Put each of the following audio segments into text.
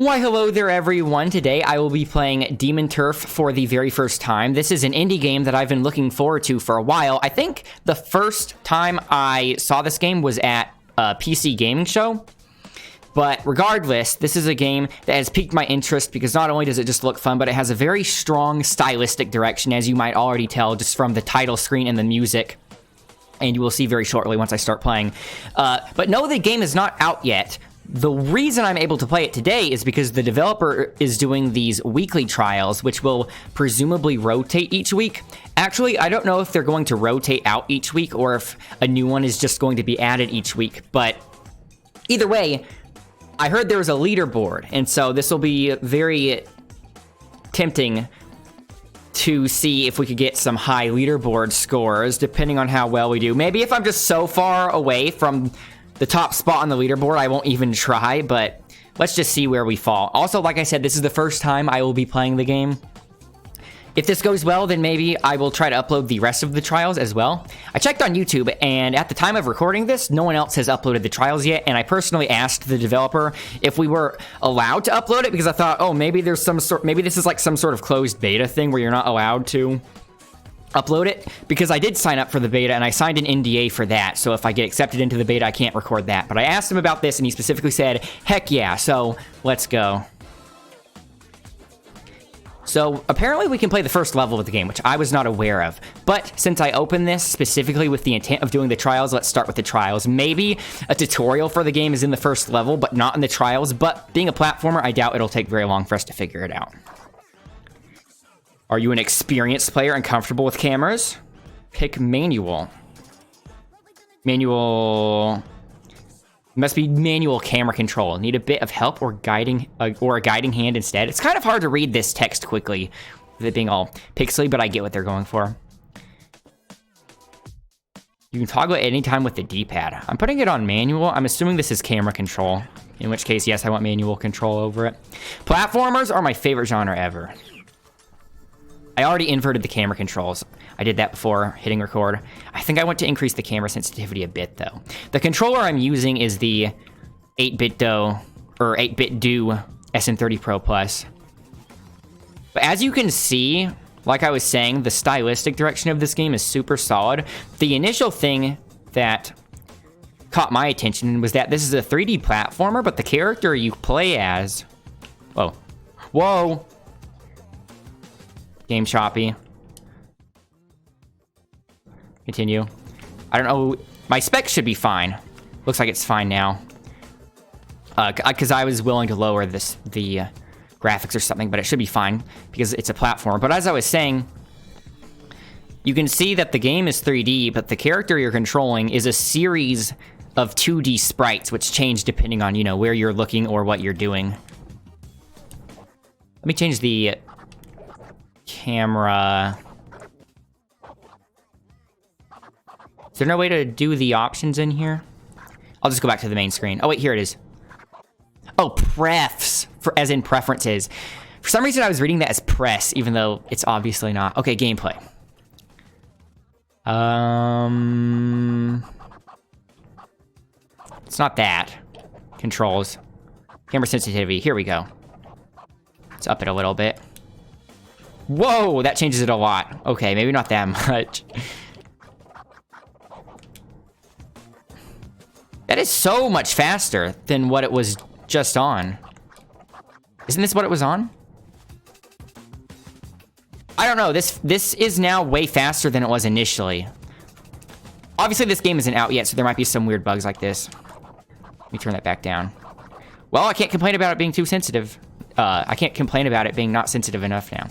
Why, hello there, everyone. Today I will be playing Demon Turf for the very first time. This is an indie game that I've been looking forward to for a while. I think the first time I saw this game was at a PC gaming show. But regardless, this is a game that has piqued my interest because not only does it just look fun, but it has a very strong stylistic direction, as you might already tell just from the title screen and the music. And you will see very shortly once I start playing. But no, the game is not out yet. The reason I'm able to play it today is because the developer is doing these weekly trials, which will presumably rotate each week. Actually, I don't know if they're going to rotate out each week or if a new one is just going to be added each week. But either way, I heard there was a leaderboard, and so this will be very tempting to see if we could get some high leaderboard scores, depending on how well we do. Maybe if I'm just so far away from the top spot on the leaderboard, I won't even try, but let's just see where we fall. Also, like I said, this is the first time I will be playing the game. If this goes well, then maybe I will try to upload the rest of the trials as well. I checked on YouTube, and at the time of recording this, no one else has uploaded the trials yet, and I personally asked the developer if we were allowed to upload it, because I thought, oh, maybe there's maybe this is like some sort of closed beta thing where you're not allowed to upload it, because I did sign up for the beta and I signed an NDA for that, so if I get accepted into the beta, I can't record that. But I asked him about this and he specifically said, heck yeah, so let's go. So apparently we can play the first level of the game, which I was not aware of. But since I opened this specifically with the intent of doing the trials, let's start with the trials. Maybe a tutorial for the game is in the first level, but not in the trials. But being a platformer, I doubt it'll take very long for us to figure it out. Are you an experienced player and comfortable with cameras? Pick manual. Manual. Must be manual camera control. Need a bit of help or a guiding hand instead. It's kind of hard to read this text quickly, with it being all pixely, but I get what they're going for. You can toggle at any time with the D-pad. I'm putting it on manual. I'm assuming this is camera control, in which case, yes, I want manual control over it. Platformers are my favorite genre ever. I already inverted the camera controls. I did that before hitting record. I think I want to increase the camera sensitivity a bit, though. The controller I'm using is the 8-bit Do SN30 Pro Plus. But as you can see, like I was saying, the stylistic direction of this game is super solid. The initial thing that caught my attention was that this is a 3D platformer, but the character you play as... Whoa. Whoa! Game choppy. Continue. I don't know. My specs should be fine. Looks like it's fine now. Because I was willing to lower the graphics or something, but it should be fine because it's a platform. But as I was saying, you can see that the game is 3D, but the character you're controlling is a series of 2D sprites, which change depending on, you know, where you're looking or what you're doing. Let me change the camera. Is there no way to do the options in here? I'll just go back to the main screen. Oh, wait, here it is. Oh, prefs, as in preferences. For some reason, I was reading that as press, even though it's obviously not. Okay, gameplay. It's not that. Controls. Camera sensitivity. Here we go. Let's up it a little bit. Whoa, that changes it a lot. Okay, maybe not that much. That is so much faster than what it was just on. Isn't this what it was on? I don't know. This is now way faster than it was initially. Obviously, this game isn't out yet, so there might be some weird bugs like this. Let me turn that back down. Well, I can't complain about it being too sensitive. I can't complain about it being not sensitive enough now.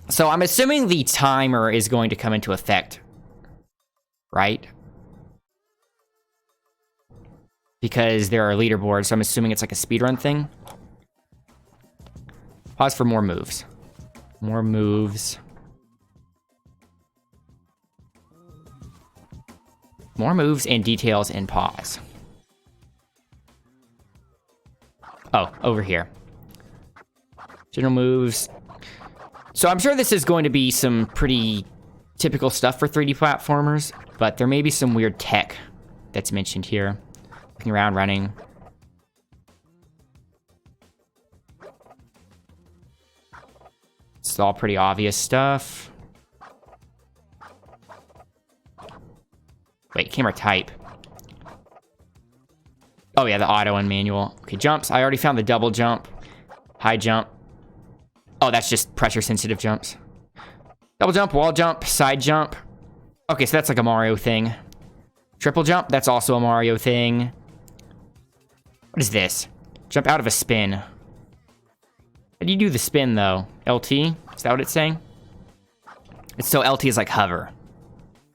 So I'm assuming the timer is going to come into effect, right? Because there are leaderboards, so I'm assuming it's like a speedrun thing. Pause for more moves. More moves. More moves and details in pause. Oh, over here. General moves. So I'm sure this is going to be some pretty typical stuff for 3D platformers, but there may be some weird tech that's mentioned here. Looking around, running. It's all pretty obvious stuff. Wait, camera type. Oh yeah, the auto and manual. Okay, jumps. I already found the double jump. High jump. Oh, that's just pressure sensitive jumps. Double jump, wall jump, side jump. Okay, so that's like a Mario thing. Triple jump, that's also a Mario thing. What is this? Jump out of a spin. How do you do the spin though? LT? Is that what it's saying? It's so LT is like hover.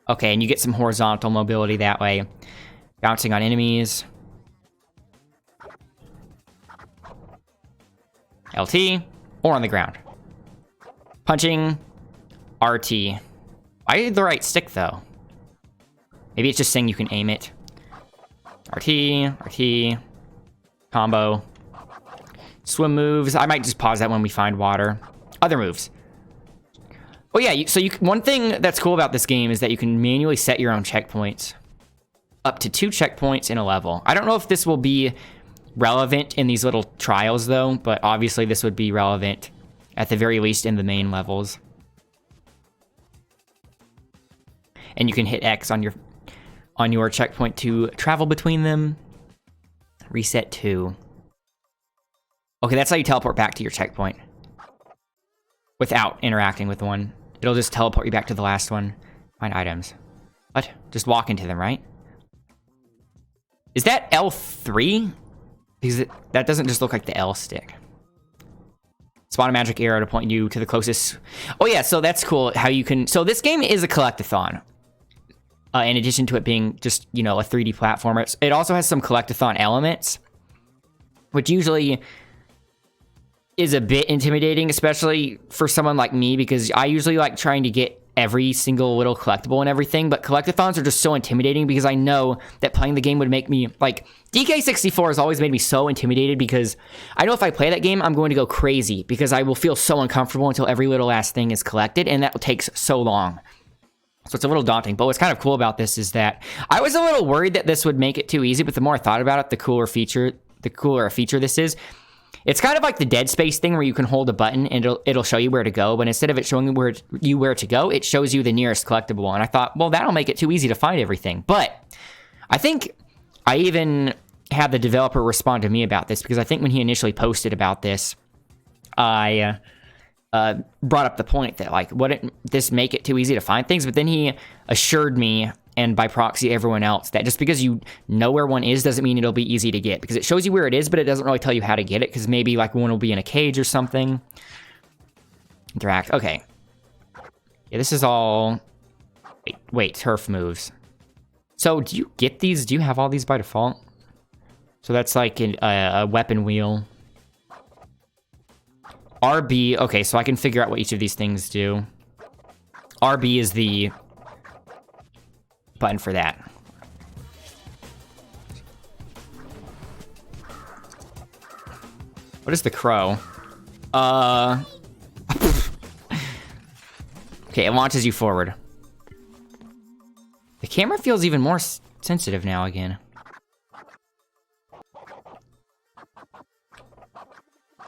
Okay, and you get some horizontal mobility that way. Bouncing on enemies. LT, or on the ground. Punching, RT. Why the right stick, though? Maybe it's just saying you can aim it. RT, combo. Swim moves. I might just pause that when we find water. Other moves. Oh yeah, one thing that's cool about this game is that you can manually set your own checkpoints. Up to 2 checkpoints in a level. I don't know if this will be relevant in these little trials though, but obviously this would be relevant at the very least in the main levels. And you can hit X on your checkpoint to travel between them. Reset 2. Okay, that's how you teleport back to your checkpoint. Without interacting with one. It'll just teleport you back to the last one. Find items. What? Just walk into them, right? Is that L3? Because that doesn't just look like the L stick. Spawn a magic arrow to point you to the closest... Oh yeah, so that's cool how you can... So this game is a collectathon. In addition to it being just, you know, a 3D platformer. It also has some collectathon elements. Which usually is a bit intimidating, especially for someone like me, because I usually like trying to get every single little collectible and everything, but collectathons are just so intimidating because I know that playing the game would make me, like, DK64 has always made me so intimidated because I know if I play that game, I'm going to go crazy because I will feel so uncomfortable until every little last thing is collected, and that takes so long. So it's a little daunting, but what's kind of cool about this is that I was a little worried that this would make it too easy, but the more I thought about it, the cooler a feature this is. It's kind of like the Dead Space thing where you can hold a button and it'll show you where to go, but instead of it showing you where to go, it shows you the nearest collectible. And I thought, well, that'll make it too easy to find everything. But I think I even had the developer respond to me about this because I think when he initially posted about this, I brought up the point that, like, wouldn't this make it too easy to find things? But then he assured me, and by proxy everyone else, that just because you know where one is doesn't mean it'll be easy to get, because it shows you where it is, but it doesn't really tell you how to get it, because maybe like one will be in a cage or something. Interact. Okay. Yeah, this is all... Wait, turf moves. So do you get these? Do you have all these by default? So that's like a weapon wheel. RB. Okay, so I can figure out what each of these things do. RB is the button for that. What is the crow? Okay, it launches you forward. The camera feels even more sensitive now again.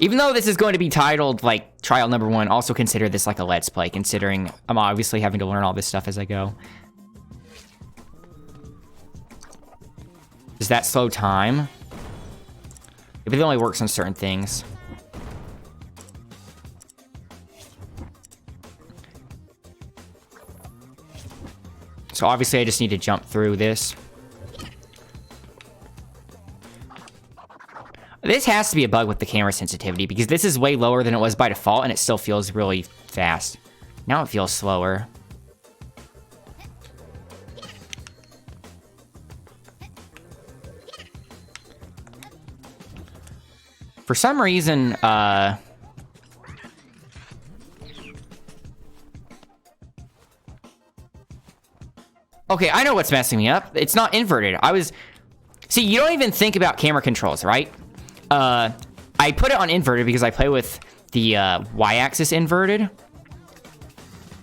Even though this is going to be titled, like, Trial Number 1, also consider this like a Let's Play, considering I'm obviously having to learn all this stuff as I go. Does that slow time? If it only works on certain things. So obviously I just need to jump through this. This has to be a bug with the camera sensitivity, because this is way lower than it was by default, and it still feels really fast. Now it feels slower. For some reason, okay, I know what's messing me up. It's not inverted. See, you don't even think about camera controls, right? I put it on inverted because I play with the Y-axis inverted.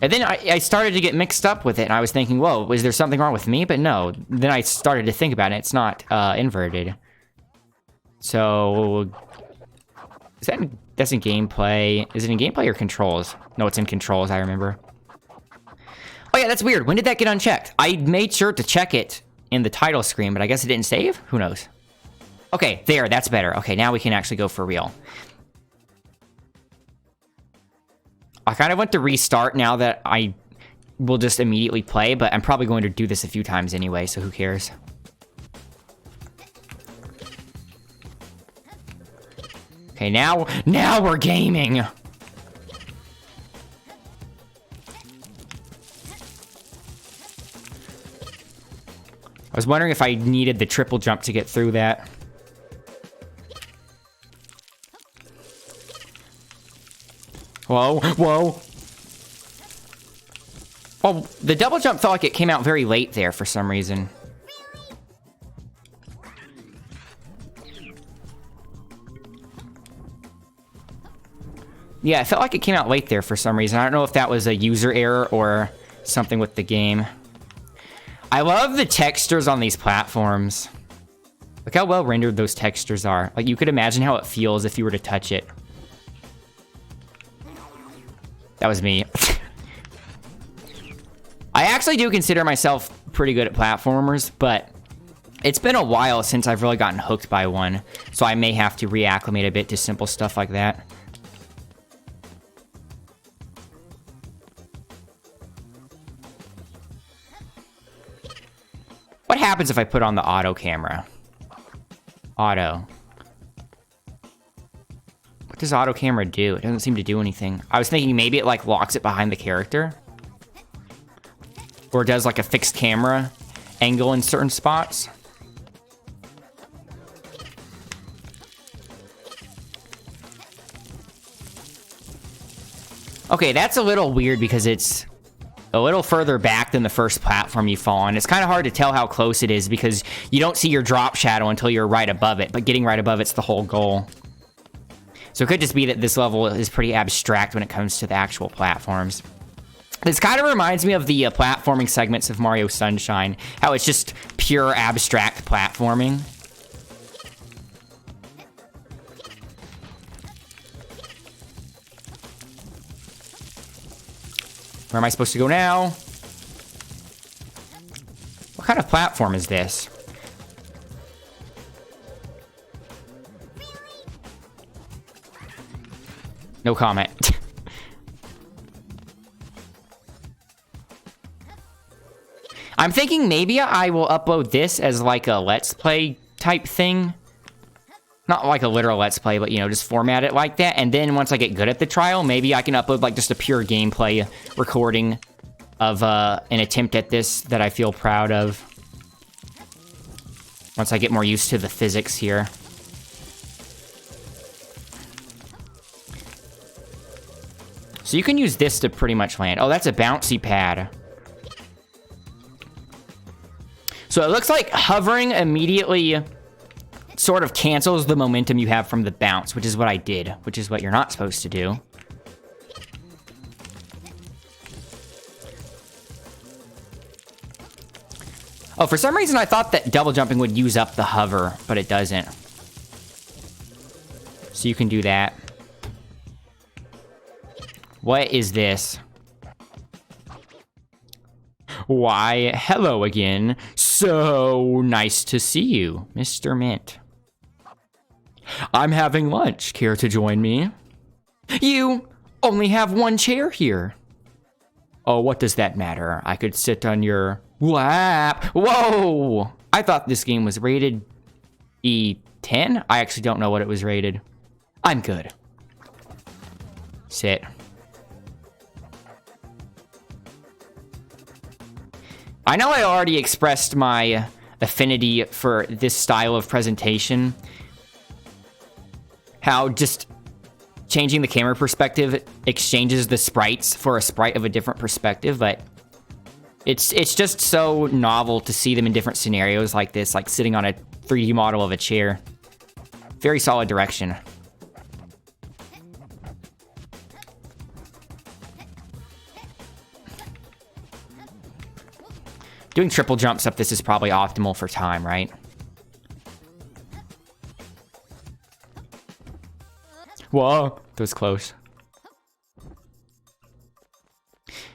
And then I started to get mixed up with it, and I was thinking, whoa, is there something wrong with me? But no, then I started to think about it. It's not inverted. So That's in gameplay. Is it in gameplay or controls? No, it's in controls, I remember. Oh yeah, that's weird. When did that get unchecked? I made sure to check it in the title screen, but I guess it didn't save? Who knows? Okay, there, that's better. Okay, now we can actually go for real. I kind of want to restart now that I will just immediately play, but I'm probably going to do this a few times anyway, so who cares? Okay, now we're gaming! I was wondering if I needed the triple jump to get through that. Whoa, whoa! Well, the double jump felt like it came out very late there for some reason. Yeah, it felt like it came out late there for some reason. I don't know if that was a user error or something with the game. I love the textures on these platforms. Look how well rendered those textures are. Like, you could imagine how it feels if you were to touch it. That was me. I actually do consider myself pretty good at platformers, but it's been a while since I've really gotten hooked by one, so I may have to reacclimate a bit to simple stuff like that. What happens if I put on the auto camera? Auto. What does auto camera do? It doesn't seem to do anything. I was thinking maybe it like locks it behind the character. Or does like a fixed camera angle in certain spots. Okay, that's a little weird because it's a little further back than the first platform you fall on. It's kind of hard to tell how close it is because you don't see your drop shadow until you're right above it, but getting right above it's the whole goal. So it could just be that this level is pretty abstract when it comes to the actual platforms. This kind of reminds me of the platforming segments of Mario Sunshine, how it's just pure abstract platforming. Where am I supposed to go now? What kind of platform is this? No comment. I'm thinking maybe I will upload this as like a Let's Play type thing. Not like a literal Let's Play, but, you know, just format it like that. And then once I get good at the trial, maybe I can upload like just a pure gameplay recording of an attempt at this that I feel proud of. Once I get more used to the physics here. So you can use this to pretty much land. Oh, that's a bouncy pad. So it looks like hovering immediately sort of cancels the momentum you have from the bounce, which is what I did, which is what you're not supposed to do. Oh, for some reason I thought that double jumping would use up the hover, but it doesn't. So you can do that. What is this? Why, hello again. So nice to see you, Mr. Mint. I'm having lunch. Care to join me? You only have one chair here. Oh, what does that matter? I could sit on your lap. Whoa! I thought this game was rated E10. I actually don't know what it was rated. I'm good. Sit. I know I already expressed my affinity for this style of presentation. How just changing the camera perspective exchanges the sprites for a sprite of a different perspective, but it's just so novel to see them in different scenarios like this, like sitting on a 3D model of a chair. Very solid direction. Doing triple jumps up this is probably optimal for time, right? Whoa, that was close.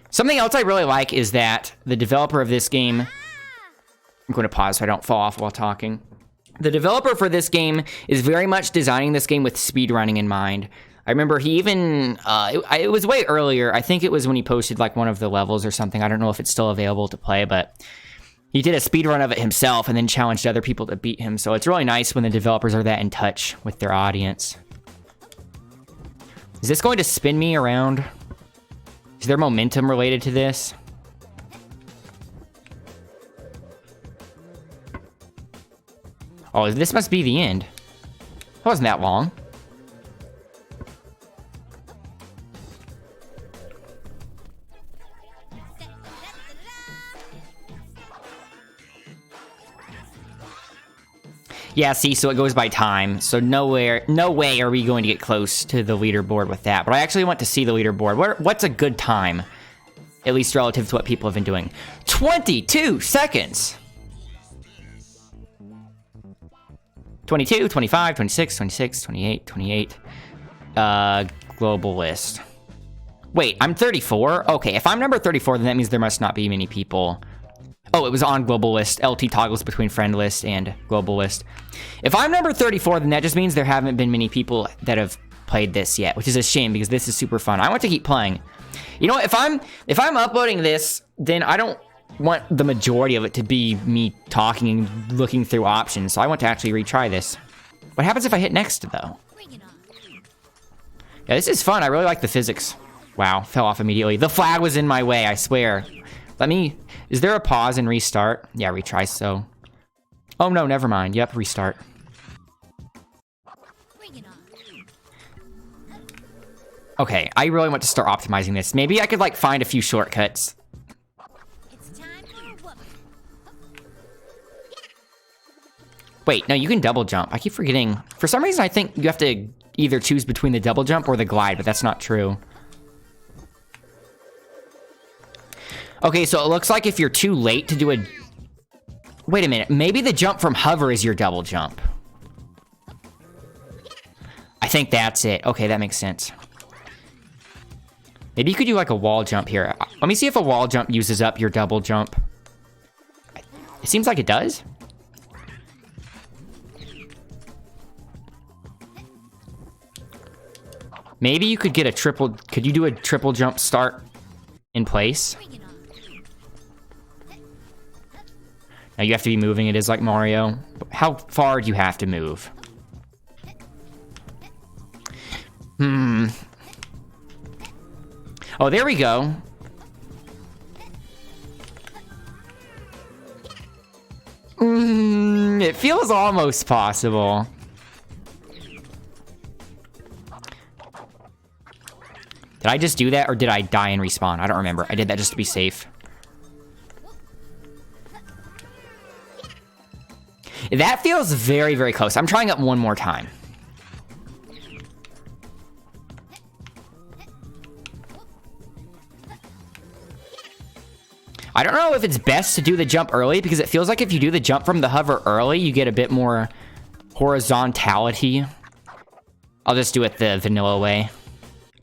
Something else I really like is that the developer of this game... I'm going to pause so I don't fall off while talking. The developer for this game is very much designing this game with speedrunning in mind. I remember he even... it was way earlier. I think it was when he posted like one of the levels or something. I don't know if it's still available to play, but... He did a speedrun of it himself and then challenged other people to beat him. So it's really nice when the developers are that in touch with their audience. Is this going to spin me around? Is there momentum related to this? Oh, this must be the end. That wasn't that long. Yeah, see, so it goes by time. So no way are we going to get close to the leaderboard with that. But I actually want to see the leaderboard. What's a good time? At least relative to what people have been doing. 22 seconds! 22, 25, 26, 26, 28, 28. Global list. Wait, I'm 34? Okay, if I'm number 34, then that means there must not be many people. Oh, it was on global list. LT toggles between friend list and global list. If I'm number 34, then that just means there haven't been many people that have played this yet, which is a shame because this is super fun. I want to keep playing. You know, if I'm uploading this, then I don't want the majority of it to be me talking and looking through options. So I want to actually retry this. What happens if I hit next, though? Yeah, this is fun. I really like the physics. Wow, fell off immediately. The flag was in my way, I swear. Is there a pause and restart? Yeah, retry so. Oh no, never mind. Yep, restart. Okay, I really want to start optimizing this. Maybe I could like find a few shortcuts. Wait, no, you can double jump. I keep forgetting. For some reason, I think you have to either choose between the double jump or the glide, but that's not true. Okay, so it looks like if you're too late to do a... Wait a minute, maybe the jump from hover is your double jump. I think that's it. Okay, that makes sense. Maybe you could do like a wall jump here. Let me see if a wall jump uses up your double jump. It seems like it does. Maybe you could get a triple... Could you do a triple jump start in place? Now you have to be moving it is like Mario. How far do you have to move? Oh, there we go. It feels almost possible. Did I just do that or did I die and respawn? I don't remember. I did that just to be safe. That feels very, very close. I'm trying it one more time. I don't know if it's best to do the jump early because it feels like if you do the jump from the hover early, you get a bit more horizontality. I'll just do it the vanilla way.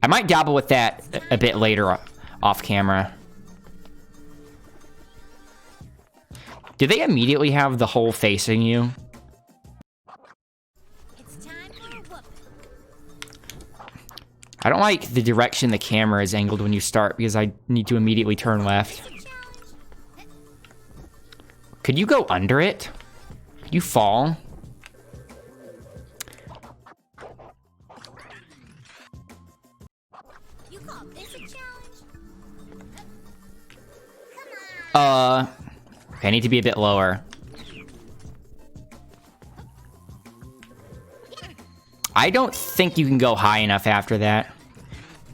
I might dabble with that a bit later off camera. Do they immediately have the hole facing you? I don't like the direction the camera is angled when you start because I need to immediately turn left. Could you go under it? Could you fall? Okay, I need to be a bit lower. I don't think you can go high enough after that.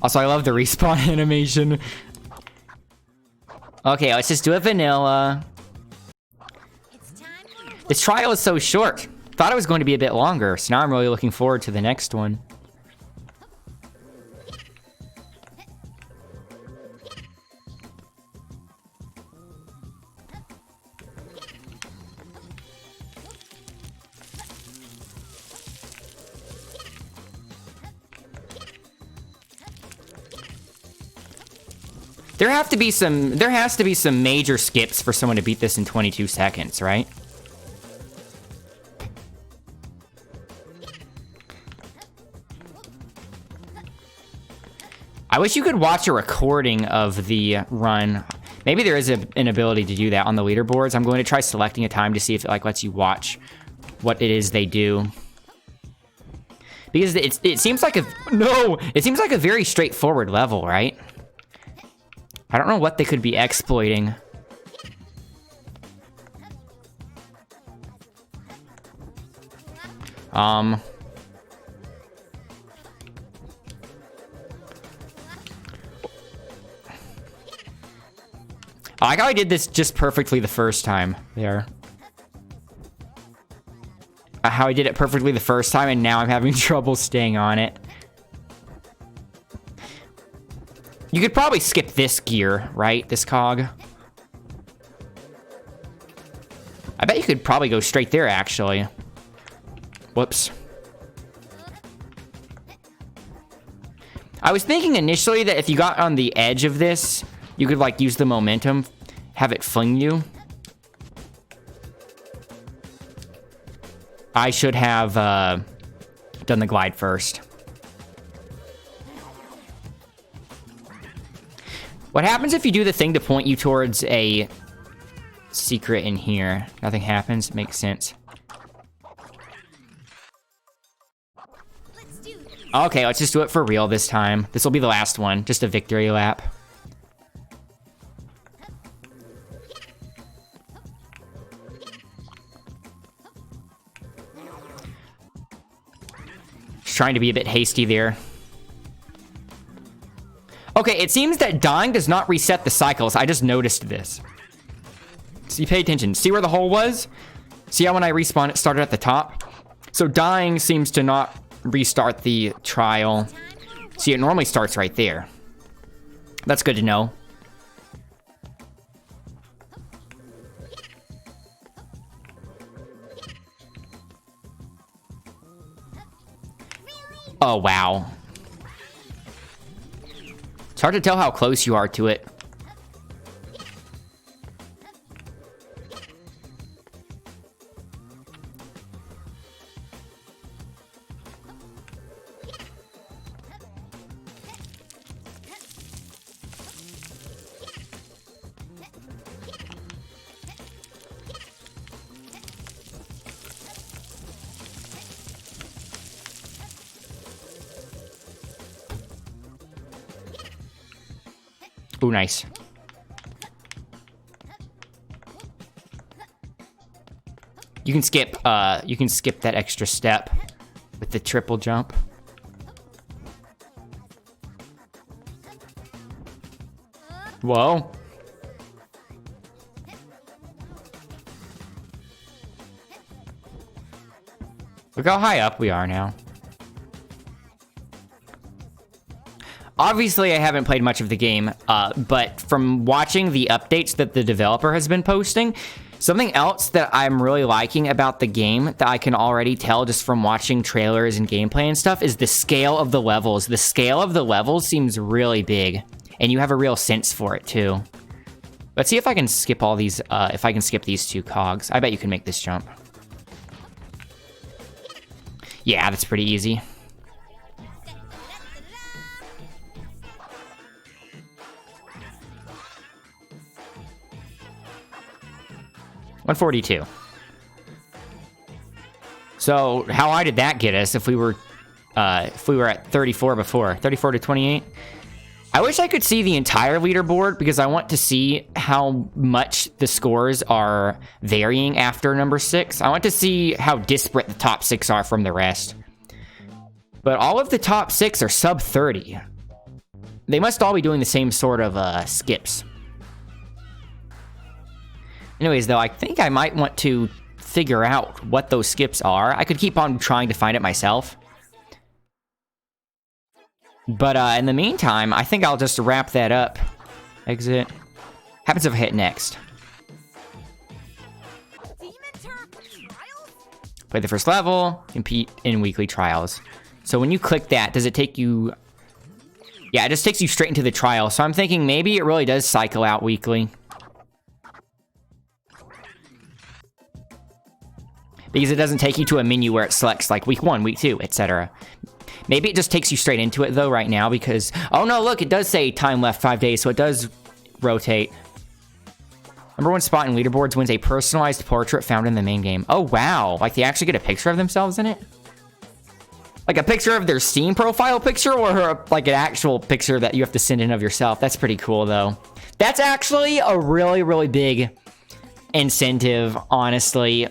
Also, I love the respawn animation. Okay, let's just do it vanilla. This trial is so short. Thought it was going to be a bit longer, so now I'm really looking forward to the next one. There has to be some major skips for someone to beat this in 22 seconds, right? I wish you could watch a recording of the run. Maybe there is an ability to do that on the leaderboards. I'm going to try selecting a time to see if it like lets you watch what it is they do. Because it seems like a very straightforward level, right? I don't know what they could be exploiting. I like how I did this just perfectly the first time there. How I did it perfectly the first time, and now I'm having trouble staying on it. You could probably skip this gear, right? This cog. I bet you could probably go straight there, actually. Whoops. I was thinking initially that if you got on the edge of this, you could, like, use the momentum, have it fling you. I should have done the glide first. What happens if you do the thing to point you towards a secret in here? Nothing happens? Makes sense. Okay, let's just do it for real this time. This will be the last one. Just a victory lap. Trying to be a bit hasty there. Okay, it seems that dying does not reset the cycles. I just noticed this. See, pay attention. See where the hole was? See how when I respawn it started at the top? So dying seems to not restart the trial. See, it normally starts right there. That's good to know. Oh, wow. It's hard to tell how close you are to it. Ooh, nice. You can skip that extra step with the triple jump. Whoa. Look how high up we are now. Obviously, I haven't played much of the game, but from watching the updates that the developer has been posting, something else that I'm really liking about the game that I can already tell just from watching trailers and gameplay and stuff is the scale of the levels. The scale of the levels seems really big, and you have a real sense for it, too. Let's see if I can skip all these, if I can skip these two cogs. I bet you can make this jump. Yeah, that's pretty easy. $142. So how high did that get us if we were at 34 before? 34 to 28? I wish I could see the entire leaderboard because I want to see how much the scores are varying after number 6. I want to see how disparate the top 6 are from the rest. But all of the top 6 are sub 30. They must all be doing the same sort of skips. Anyways, though, I think I might want to figure out what those skips are. I could keep on trying to find it myself. But in the meantime, I think I'll just wrap that up. Exit. Happens if I hit next. Play the first level. Compete in weekly trials. So when you click that, does it take you... Yeah, it just takes you straight into the trial. So I'm thinking maybe it really does cycle out weekly. Because it doesn't take you to a menu where it selects like week 1, week 2, etc. Maybe it just takes you straight into it though right now because... Oh no, look, it does say time left 5 days, so it does rotate. Number 1 spot in leaderboards wins a personalized portrait found in the main game. Oh wow, like they actually get a picture of themselves in it? Like a picture of their Steam profile picture or like an actual picture that you have to send in of yourself. That's pretty cool though. That's actually a really, really big incentive, honestly.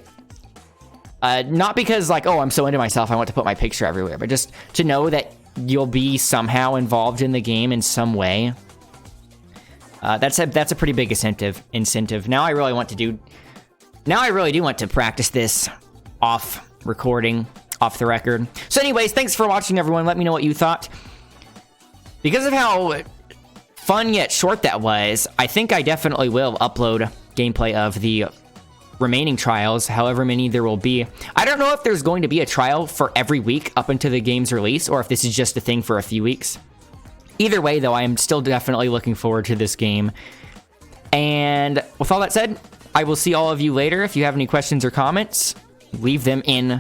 Not because like, oh, I'm so into myself, I want to put my picture everywhere, but just to know that you'll be somehow involved in the game in some way. That's a pretty big incentive. Now I really do want to practice this off recording, off the record. So anyways, thanks for watching, everyone. Let me know what you thought. Because of how fun yet short that was, I think I definitely will upload gameplay of the remaining trials, however many there will be. I don't know if there's going to be a trial for every week up until the game's release, or if this is just a thing for a few weeks. Either way, though, I am still definitely looking forward to this game. And with all that said, I will see all of you later. If you have any questions or comments, leave them in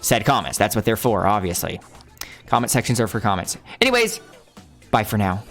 said comments. That's what they're for, obviously. Comment sections are for comments. Anyways, bye for now.